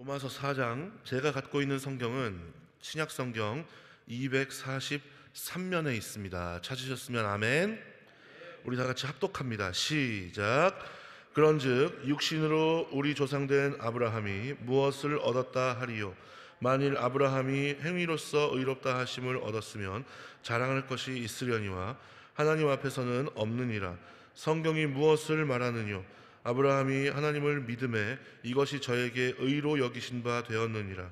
로마서 4장, 제가 갖고 있는 성경은 신약 성경 243면에 있습니다. 찾으셨으면 아멘. 우리 다 같이 합독합니다. 시작. 그런즉 육신으로 우리 조상된 아브라함이 무엇을 얻었다 하리요? 만일 아브라함이 행위로서 의롭다 하심을 얻었으면 자랑할 것이 있으려니와 하나님 앞에서는 없느니라. 성경이 무엇을 말하느뇨? 아브라함이 하나님을 믿음에 이것이 저에게 의로 여기신 바 되었느니라.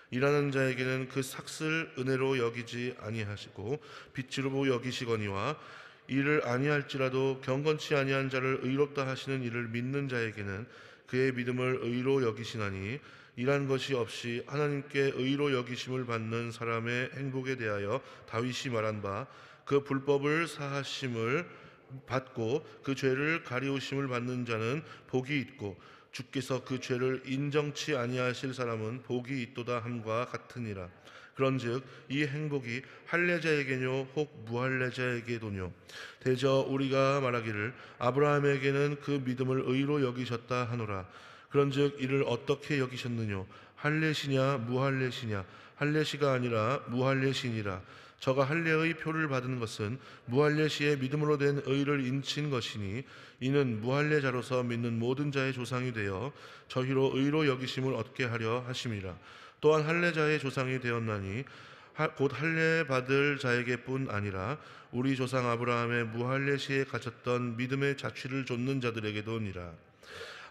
일하는 자에게는 그 삭슬 은혜로 여기지 아니하시고 빚으로 여기시거니와 일을 아니할지라도 경건치 아니한 자를 의롭다 하시는 이를 믿는 자에게는 그의 믿음을 의로 여기시나니, 일한 것이 없이 하나님께 의로 여기심을 받는 사람의 행복에 대하여 다윗이 말한 바, 그 불법을 사하심을 받고 그 죄를 가리우심을 받는 자는 복이 있고 주께서 그 죄를 인정치 아니하실 사람은 복이 있도다 함과 같으니라. 그런즉 이 행복이 할례자에게뇨 혹 무할례자에게도뇨? 대저 우리가 말하기를 아브라함에게는 그 믿음을 의로 여기셨다 하노라. 그런즉 이를 어떻게 여기셨느뇨? 할례시냐 무할례시냐? 할례시가 아니라 무할례시니라. 저가 할례의 표를 받은 것은 무할례시의 믿음으로 된 의를 인친 것이니, 이는 무할례자로서 믿는 모든 자의 조상이 되어 저희로 의로 여기심을 얻게 하려 하심이라. 또한 할례자의 조상이 되었나니 곧 할례 받을 자에게뿐 아니라 우리 조상 아브라함의 무할례시에 갇혔던 믿음의 자취를 좇는 자들에게도니라.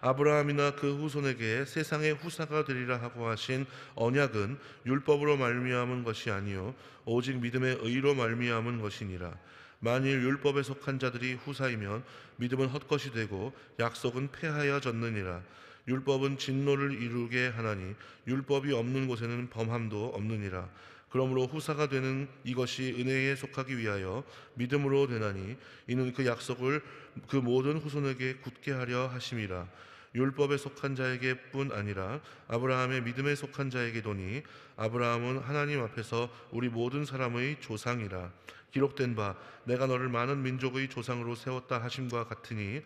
아브라함이나 그 후손에게 세상의 후사가 되리라 하고 하신 언약은 율법으로 말미암은 것이 아니요 오직 믿음의 의로 말미암은 것이니라. 만일 율법에 속한 자들이 후사이면 믿음은 헛것이 되고 약속은 폐하여졌느니라. 율법은 진노를 이루게 하나니 율법이 없는 곳에는 범함도 없느니라. 그러므로 후사가 되는 이것이 은혜에 속하기 위하여 믿음으로 되나니, 이는 그 약속을 그 모든 후손에게 굳게 하려 하심이라. 율법에 속한 자에게뿐 아니라 아브라함의 믿음에 속한 자에게도니, 아브라함은 하나님 앞에서 우리 모든 사람의 조상이라. 기록된 바 내가 너를 많은 민족의 조상으로 세웠다 하심과 같으니,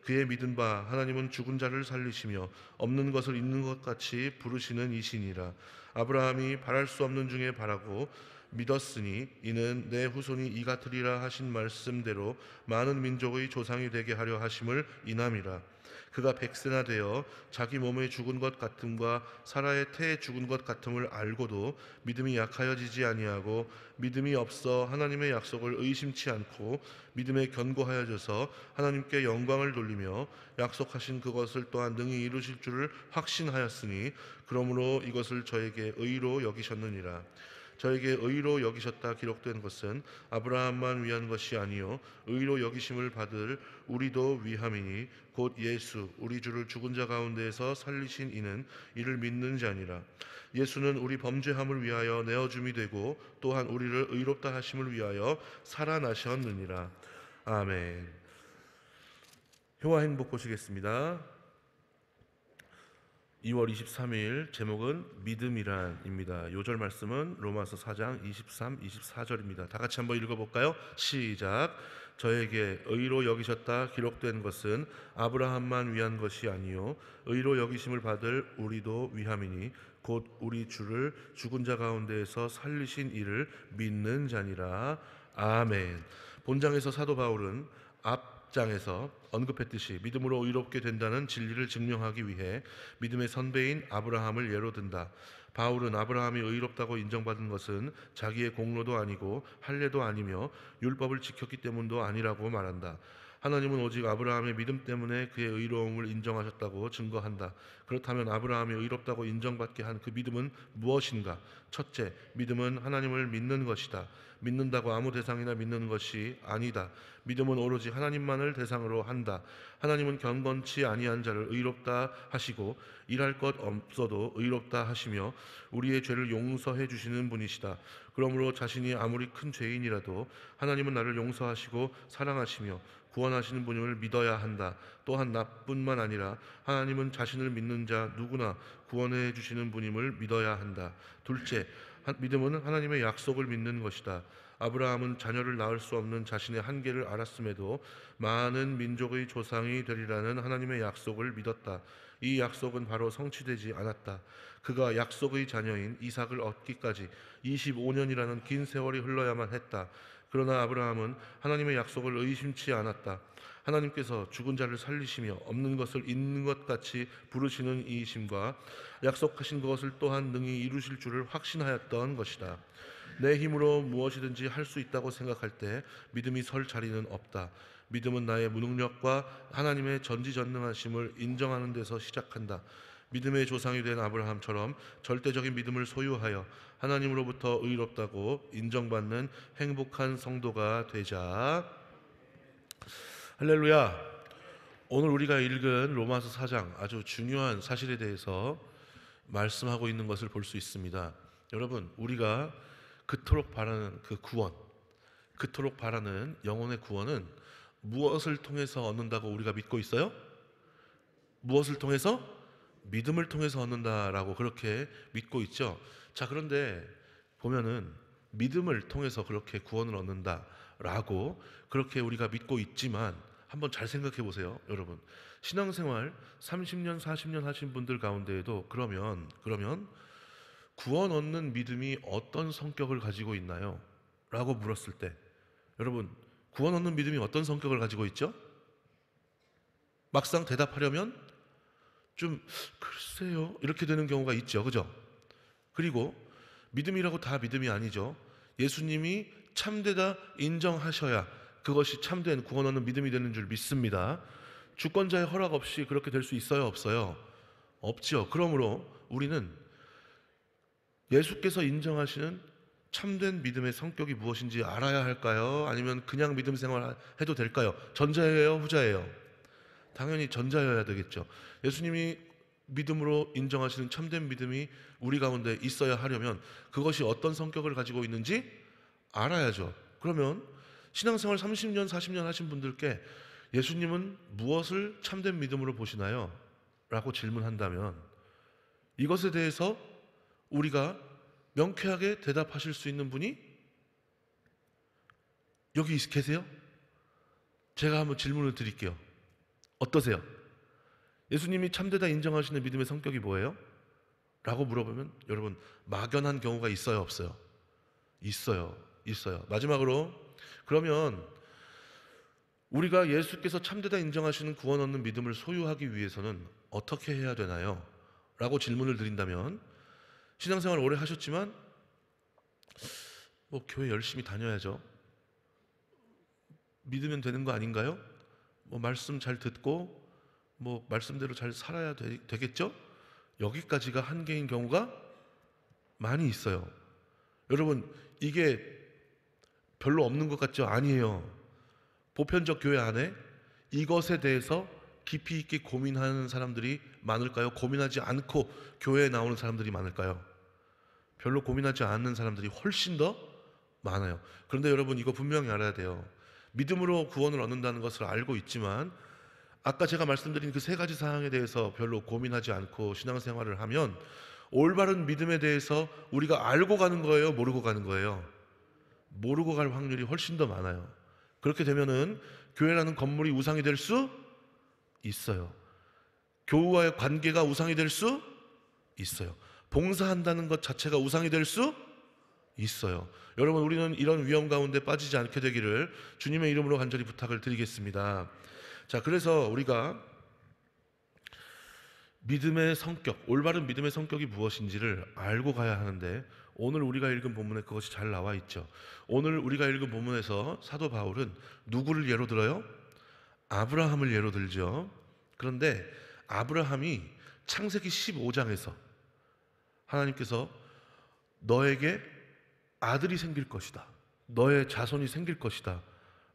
그의 믿은 바 하나님은 죽은 자를 살리시며 없는 것을 있는 것 같이 부르시는 이시니라. 아브라함이 바랄 수 없는 중에 바라고 믿었으니, 이는 내 후손이 이 같으리라 하신 말씀대로 많은 민족의 조상이 되게 하려 하심을 인함이라. 그가 백세나 되어 자기 몸에 죽은 것 같음과 사라의 태에 죽은 것 같음을 알고도 믿음이 약하여지지 아니하고 믿음이 없어 하나님의 약속을 의심치 않고 믿음에 견고하여져서 하나님께 영광을 돌리며 약속하신 그것을 또한 능히 이루실 줄을 확신하였으니, 그러므로 이것을 저에게 의로 여기셨느니라. 저에게 의로 여기셨다 기록된 것은 아브라함만 위한 것이 아니요 의로 여기심을 받을 우리도 위함이니, 곧 예수 우리 주를 죽은 자 가운데에서 살리신 이는 이를 믿는 자니라. 예수는 우리 범죄함을 위하여 내어줌이 되고 또한 우리를 의롭다 하심을 위하여 살아나셨느니라. 아멘. 효와 행복 보시겠습니다. 2월 23일 제목은 믿음이란입니다. 요절 말씀은 로마서 4장 23, 24절입니다. 다 같이 한번 읽어볼까요? 시작. 저에게 의로 여기셨다 기록된 것은 아브라함만 위한 것이 아니요 의로 여기심을 받을 우리도 위함이니, 곧 우리 주를 죽은 자 가운데에서 살리신 이를 믿는 자니라. 아멘. 본장에서 사도 바울은 앞장에서 언급했듯이 믿음으로 의롭게 된다는 진리를 증명하기 위해 믿음의 선배인 아브라함을 예로 든다. 바울은 아브라함이 의롭다고 인정받은 것은 자기의 공로도 아니고 할례도 아니며 율법을 지켰기 때문도 아니라고 말한다. 하나님은 오직 아브라함의 믿음 때문에 그의 의로움을 인정하셨다고 증거한다. 그렇다면 아브라함이 의롭다고 인정받게 한 그 믿음은 무엇인가? 첫째, 믿음은 하나님을 믿는 것이다. 믿는다고 아무 대상이나 믿는 것이 아니다. 믿음은 오로지 하나님만을 대상으로 한다. 하나님은 경건치 아니한 자를 의롭다 하시고 일할 것 없어도 의롭다 하시며 우리의 죄를 용서해 주시는 분이시다. 그러므로 자신이 아무리 큰 죄인이라도 하나님은 나를 용서하시고 사랑하시며 구원하시는 분임을 믿어야 한다. 또한 나뿐만 아니라 하나님은 자신을 믿는 자 누구나 구원해 주시는 분임을 믿어야 한다. 둘째, 믿음은 하나님의 약속을 믿는 것이다. 아브라함은 자녀를 낳을 수 없는 자신의 한계를 알았음에도 많은 민족의 조상이 되리라는 하나님의 약속을 믿었다. 이 약속은 바로 성취되지 않았다. 그가 약속의 자녀인 이삭을 얻기까지 25년이라는 긴 세월이 흘러야만 했다. 그러나 아브라함은 하나님의 약속을 의심치 않았다. 하나님께서 죽은 자를 살리시며 없는 것을 있는 것 같이 부르시는 이심과 약속하신 것을 또한 능히 이루실 줄을 확신하였던 것이다. 내 힘으로 무엇이든지 할 수 있다고 생각할 때 믿음이 설 자리는 없다. 믿음은 나의 무능력과 하나님의 전지전능하심을 인정하는 데서 시작한다. 믿음의 조상이 된 아브라함처럼 절대적인 믿음을 소유하여 하나님으로부터 의롭다고 인정받는 행복한 성도가 되자. 할렐루야. 오늘 우리가 읽은 로마서 4장 아주 중요한 사실에 대해서 말씀하고 있는 것을 볼 수 있습니다. 여러분, 우리가 그토록 바라는 그 구원, 그토록 바라는 영혼의 구원은 무엇을 통해서 얻는다고 우리가 믿고 있어요? 무엇을 통해서? 믿음을 통해서 얻는다라고 그렇게 믿고 있죠. 자, 그런데 보면은 믿음을 통해서 그렇게 구원을 얻는다라고 그렇게 우리가 믿고 있지만 한번 잘 생각해 보세요. 여러분, 신앙생활 30년 40년 하신 분들 가운데에도 그러면 구원 얻는 믿음이 어떤 성격을 가지고 있나요? 라고 물었을 때 여러분, 구원 얻는 믿음이 어떤 성격을 가지고 있죠? 막상 대답하려면 좀 글쎄요 이렇게 되는 경우가 있죠. 그죠? 그리고 믿음이라고 다 믿음이 아니죠. 예수님이 참되다 인정하셔야 그것이 참된 구원 얻는 믿음이 되는 줄 믿습니다. 주권자의 허락 없이 그렇게 될 수 있어요? 없어요? 없죠. 그러므로 우리는 예수께서 인정하시는 참된 믿음의 성격이 무엇인지 알아야 할까요? 아니면 그냥 믿음 생활 해도 될까요? 전자예요? 후자예요? 당연히 전자여야 되겠죠. 예수님이 믿음으로 인정하시는 참된 믿음이 우리 가운데 있어야 하려면 그것이 어떤 성격을 가지고 있는지 알아야죠. 그러면 신앙생활 30년 40년 하신 분들께 예수님은 무엇을 참된 믿음으로 보시나요? 라고 질문한다면 이것에 대해서 우리가 명쾌하게 대답하실 수 있는 분이 여기 계세요? 제가 한번 질문을 드릴게요. 어떠세요? 예수님이 참되다 인정하시는 믿음의 성격이 뭐예요? 라고 물어보면 여러분 막연한 경우가 있어요? 없어요? 있어요. 마지막으로 그러면 우리가 예수께서 참되다 인정하시는 구원 얻는 믿음을 소유하기 위해서는 어떻게 해야 되나요? 라고 질문을 드린다면 신앙생활 오래 하셨지만 교회 열심히 다녀야죠. 믿으면 되는 거 아닌가요? 말씀 잘 듣고 말씀대로 잘 살아야 되겠죠? 여기까지가 한계인 경우가 많이 있어요. 여러분, 이게 별로 없는 것 같죠? 아니에요. 보편적 교회 안에 이것에 대해서 깊이 있게 고민하는 사람들이 많을까요? 고민하지 않고 교회에 나오는 사람들이 많을까요? 별로 고민하지 않는 사람들이 훨씬 더 많아요. 그런데 여러분, 이거 분명히 알아야 돼요. 믿음으로 구원을 얻는다는 것을 알고 있지만 아까 제가 말씀드린 그 세 가지 사항에 대해서 별로 고민하지 않고 신앙생활을 하면 올바른 믿음에 대해서 우리가 알고 가는 거예요? 모르고 가는 거예요? 모르고 갈 확률이 훨씬 더 많아요. 그렇게 되면은 교회라는 건물이 우상이 될 수 있어요. 교우와의 관계가 우상이 될 수 있어요. 봉사한다는 것 자체가 우상이 될 수 있어요. 여러분, 우리는 이런 위험 가운데 빠지지 않게 되기를 주님의 이름으로 간절히 부탁을 드리겠습니다. 자, 그래서 우리가 믿음의 성격, 올바른 믿음의 성격이 무엇인지를 알고 가야 하는데 오늘 우리가 읽은 본문에 그것이 잘 나와 있죠. 오늘 우리가 읽은 본문에서 사도 바울은 누구를 예로 들어요? 아브라함을 예로 들죠. 그런데 아브라함이 창세기 15장에서 하나님께서 너에게 아들이 생길 것이다, 너의 자손이 생길 것이다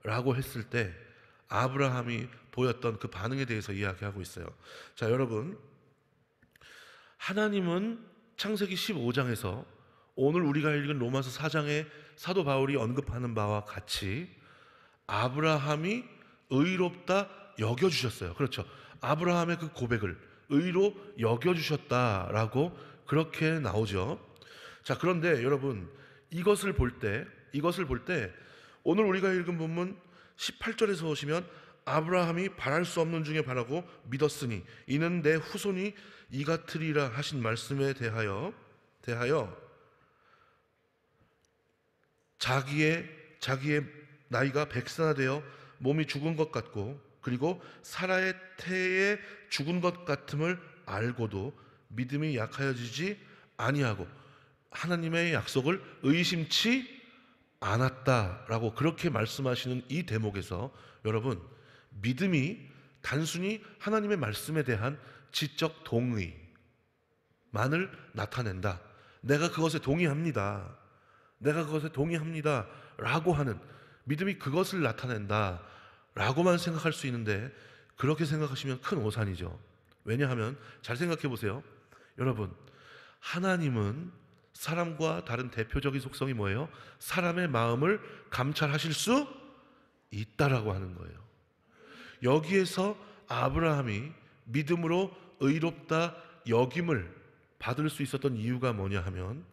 라고 했을 때 아브라함이 보였던 그 반응에 대해서 이야기하고 있어요. 자, 여러분, 하나님은 창세기 15장에서 오늘 우리가 읽은 로마서 4장에 사도 바울이 언급하는 바와 같이 아브라함이 의롭다 여겨주셨어요. 그렇죠. 아브라함의 그 고백을 의로 여겨주셨다라고 그렇게 나오죠. 자, 그런데 여러분, 이것을 볼 때 오늘 우리가 읽은 본문 18절에서 보시면 아브라함이 바랄 수 없는 중에 바라고 믿었으니 이는 내 후손이 이같으리라 하신 말씀에 대하여 자기의 나이가 100세나 되어 몸이 죽은 것 같고 그리고 사라의 태에 죽은 것 같음을 알고도 믿음이 약하여지지 아니하고 하나님의 약속을 의심치 않았다라고 그렇게 말씀하시는 이 대목에서 여러분, 믿음이 단순히 하나님의 말씀에 대한 지적 동의만을 나타낸다, 내가 그것에 동의합니다 라고 하는 믿음이 그것을 나타낸다 라고만 생각할 수 있는데, 그렇게 생각하시면 큰 오산이죠. 왜냐하면 잘 생각해 보세요. 여러분, 하나님은 사람과 다른 대표적인 속성이 뭐예요? 사람의 마음을 감찰하실 수 있다라고 하는 거예요. 여기에서 아브라함이 믿음으로 의롭다 여김을 받을 수 있었던 이유가 뭐냐 하면,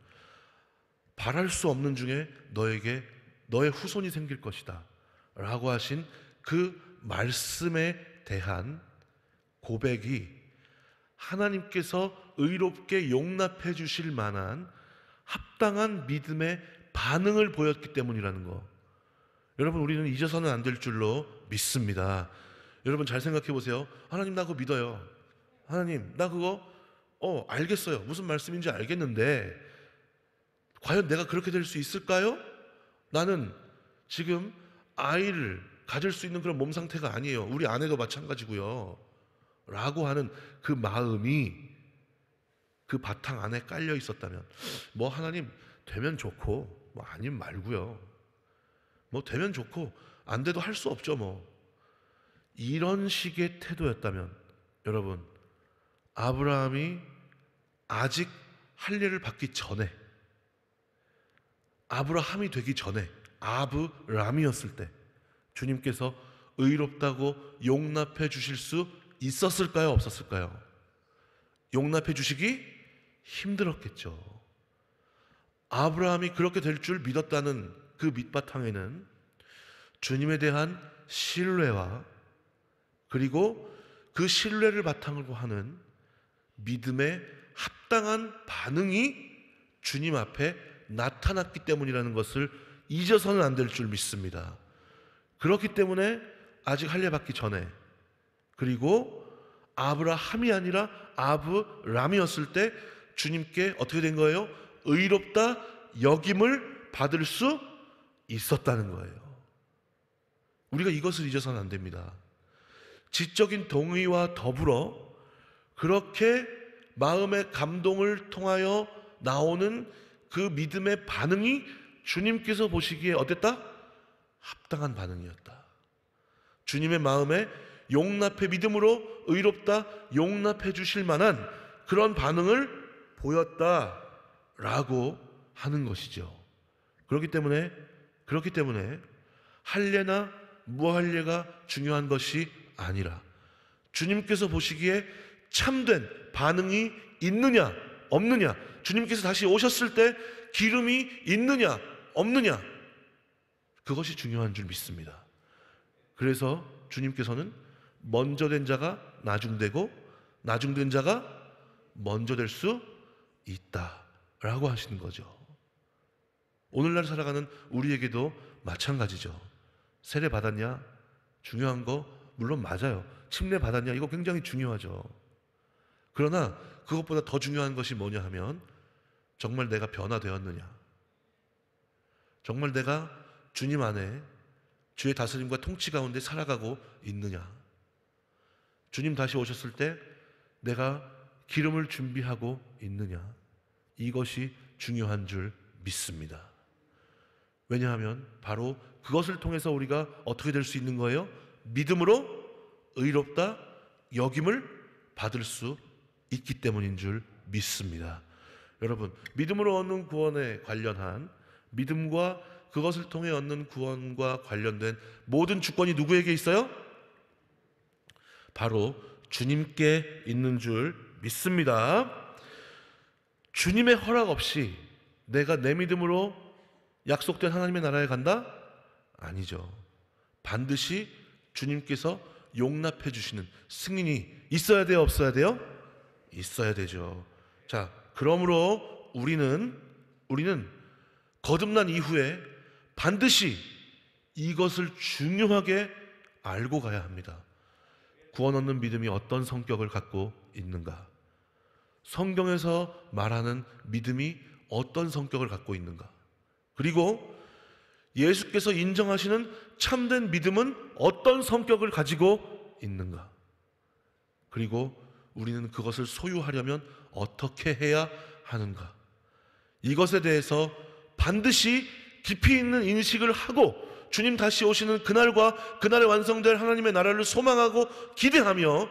바랄 수 없는 중에 너에게 너의 후손이 생길 것이다 라고 하신 그 말씀에 대한 고백이 하나님께서 의롭게 용납해 주실 만한 합당한 믿음의 반응을 보였기 때문이라는 거, 여러분, 우리는 잊어서는 안 될 줄로 믿습니다. 여러분, 잘 생각해 보세요. 하나님, 나 그거 믿어요. 하나님, 나 그거 알겠어요. 무슨 말씀인지 알겠는데 과연 내가 그렇게 될 수 있을까요? 나는 지금 아이를 가질 수 있는 그런 몸 상태가 아니에요. 우리 아내도 마찬가지고요 라고 하는 그 마음이 그 바탕 안에 깔려 있었다면, 뭐 하나님 되면 좋고 뭐 아니면 말고요, 뭐 되면 좋고 안 돼도 할 수 없죠, 뭐 이런 식의 태도였다면, 여러분, 아브라함이 아직 할례를 받기 전에, 아브라함이 되기 전에 아브람이었을 때 주님께서 의롭다고 용납해 주실 수 있었을까요? 없었을까요? 용납해 주시기 힘들었겠죠. 아브라함이 그렇게 될 줄 믿었다는 그 밑바탕에는 주님에 대한 신뢰와 그리고 그 신뢰를 바탕으로 하는 믿음의 합당한 반응이 주님 앞에 나타났기 때문이라는 것을 잊어서는 안 될 줄 믿습니다. 그렇기 때문에 아직 할례 받기 전에, 그리고 아브라함이 아니라 아브람이었을 때 주님께 어떻게 된 거예요? 의롭다 여김을 받을 수 있었다는 거예요. 우리가 이것을 잊어서는 안 됩니다. 지적인 동의와 더불어 그렇게 마음의 감동을 통하여 나오는 그 믿음의 반응이 주님께서 보시기에 어땠다? 합당한 반응이었다. 주님의 마음에 용납해, 믿음으로 의롭다 용납해 주실 만한 그런 반응을 보였다라고 하는 것이죠. 그렇기 때문에 할례나 무할례가 중요한 것이 아니라 주님께서 보시기에 참된 반응이 있느냐 없느냐, 주님께서 다시 오셨을 때 기름이 있느냐 없느냐, 그것이 중요한 줄 믿습니다. 그래서 주님께서는 먼저 된 자가 나중되고 나중된 자가 먼저 될 수 있다라고 하시는 거죠. 오늘날 살아가는 우리에게도 마찬가지죠. 세례 받았냐? 중요한 거 물론 맞아요. 침례 받았냐? 이거 굉장히 중요하죠. 그러나 그것보다 더 중요한 것이 뭐냐 하면, 정말 내가 변화되었느냐, 정말 내가 주님 안에 주의 다스림과 통치 가운데 살아가고 있느냐, 주님 다시 오셨을 때 내가 기름을 준비하고 있느냐, 이것이 중요한 줄 믿습니다. 왜냐하면 바로 그것을 통해서 우리가 어떻게 될 수 있는 거예요? 믿음으로 의롭다 여김을 받을 수 있기 때문인 줄 믿습니다. 여러분, 믿음으로 얻는 구원에 관련한, 믿음과 그것을 통해 얻는 구원과 관련된 모든 주권이 누구에게 있어요? 바로 주님께 있는 줄 믿습니다. 주님의 허락 없이 내가 내 믿음으로 약속된 하나님의 나라에 간다? 아니죠. 반드시 주님께서 용납해 주시는 승인이 있어야 돼요, 없어야 돼요? 있어야 되죠. 자, 그러므로 우리는 거듭난 이후에 반드시 이것을 중요하게 알고 가야 합니다. 구원 얻는 믿음이 어떤 성격을 갖고 있는가? 성경에서 말하는 믿음이 어떤 성격을 갖고 있는가? 그리고 예수께서 인정하시는 참된 믿음은 어떤 성격을 가지고 있는가? 그리고 우리는 그것을 소유하려면 어떻게 해야 하는가? 이것에 대해서 반드시 깊이 있는 인식을 하고 주님 다시 오시는 그날과 그날에 완성될 하나님의 나라를 소망하고 기대하며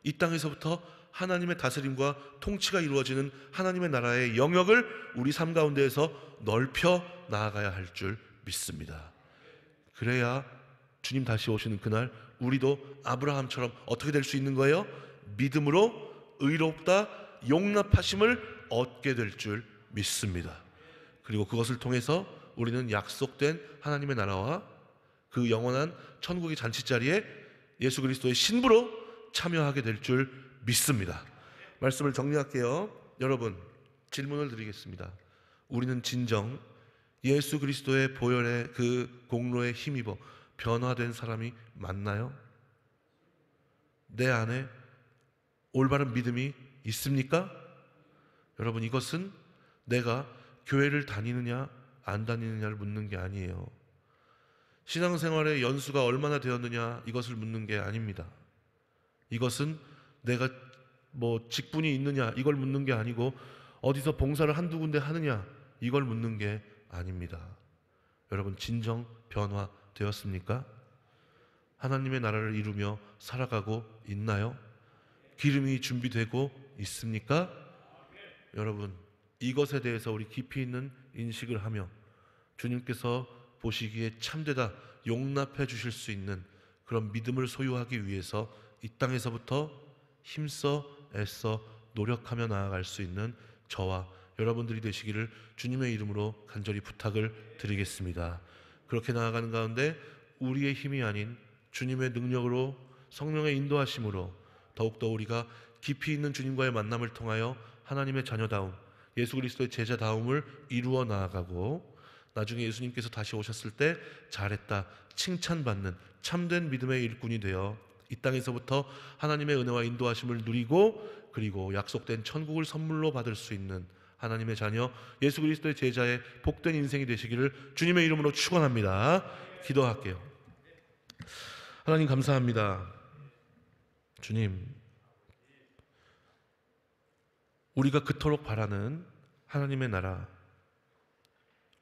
이 땅에서부터 하나님의 다스림과 통치가 이루어지는 하나님의 나라의 영역을 우리 삶 가운데에서 넓혀 나아가야 할 줄 믿습니다. 그래야 주님 다시 오시는 그날 우리도 아브라함처럼 어떻게 될 수 있는 거예요? 믿음으로 의롭다 용납하심을 얻게 될 줄 믿습니다. 그리고 그것을 통해서 우리는 약속된 하나님의 나라와 그 영원한 천국의 잔치자리에 예수 그리스도의 신부로 참여하게 될 줄 믿습니다. 말씀을 정리할게요. 여러분, 질문을 드리겠습니다. 우리는 진정 예수 그리스도의 보혈의 그 공로에 힘입어 변화된 사람이 맞나요? 내 안에 올바른 믿음이 있습니까? 여러분, 이것은 내가 교회를 다니느냐 안 다니느냐를 묻는 게 아니에요. 신앙생활의 연수가 얼마나 되었느냐 이것을 묻는 게 아닙니다. 이것은 내가 직분이 있느냐 이걸 묻는 게 아니고 어디서 봉사를 한두 군데 하느냐 이걸 묻는 게 아닙니다. 여러분, 진정 변화되었습니까? 하나님의 나라를 이루며 살아가고 있나요? 기름이 준비되고 있습니까? 여러분, 이것에 대해서 우리 깊이 있는 인식을 하며 주님께서 보시기에 참되다 용납해 주실 수 있는 그런 믿음을 소유하기 위해서 이 땅에서부터 힘써 애써 노력하며 나아갈 수 있는 저와 여러분들이 되시기를 주님의 이름으로 간절히 부탁을 드리겠습니다. 그렇게 나아가는 가운데 우리의 힘이 아닌 주님의 능력으로 성령의 인도하심으로 더욱더 우리가 깊이 있는 주님과의 만남을 통하여 하나님의 자녀다움, 예수 그리스도의 제자다움을 이루어 나아가고 나중에 예수님께서 다시 오셨을 때 잘했다 칭찬받는 참된 믿음의 일꾼이 되어 이 땅에서부터 하나님의 은혜와 인도하심을 누리고 그리고 약속된 천국을 선물로 받을 수 있는 하나님의 자녀 예수 그리스도의 제자의 복된 인생이 되시기를 주님의 이름으로 축원합니다. 기도할게요. 하나님 감사합니다. 주님, 우리가 그토록 바라는 하나님의 나라,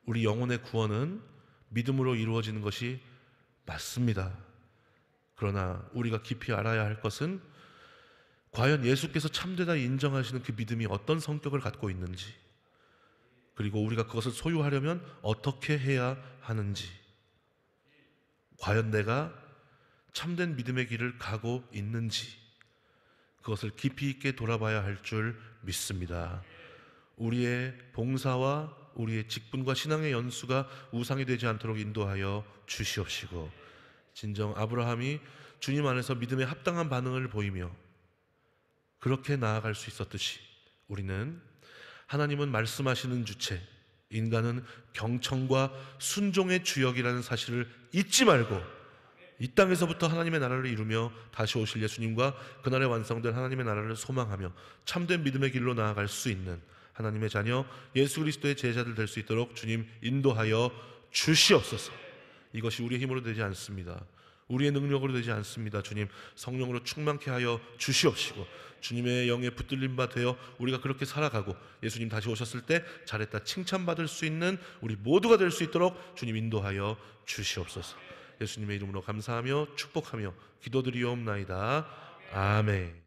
우리 영혼의 구원은 믿음으로 이루어지는 것이 맞습니다. 그러나 우리가 깊이 알아야 할 것은 과연 예수께서 참되다 인정하시는 그 믿음이 어떤 성격을 갖고 있는지, 그리고 우리가 그것을 소유하려면 어떻게 해야 하는지, 과연 내가 참된 믿음의 길을 가고 있는지 그것을 깊이 있게 돌아봐야 할 줄 믿습니다. 우리의 봉사와 우리의 직분과 신앙의 연수가 우상이 되지 않도록 인도하여 주시옵시고, 진정 아브라함이 주님 안에서 믿음에 합당한 반응을 보이며 그렇게 나아갈 수 있었듯이 우리는 하나님은 말씀하시는 주체, 인간은 경청과 순종의 주역이라는 사실을 잊지 말고 이 땅에서부터 하나님의 나라를 이루며 다시 오실 예수님과 그날에 완성될 하나님의 나라를 소망하며 참된 믿음의 길로 나아갈 수 있는 하나님의 자녀 예수 그리스도의 제자들 될 수 있도록 주님 인도하여 주시옵소서. 이것이 우리의 힘으로 되지 않습니다. 우리의 능력으로 되지 않습니다. 주님, 성령으로 충만케 하여 주시옵시고 주님의 영에 붙들림 바 되어 우리가 그렇게 살아가고 예수님 다시 오셨을 때 잘했다 칭찬받을 수 있는 우리 모두가 될 수 있도록 주님 인도하여 주시옵소서. 예수님의 이름으로 감사하며 축복하며 기도드리옵나이다. 아멘.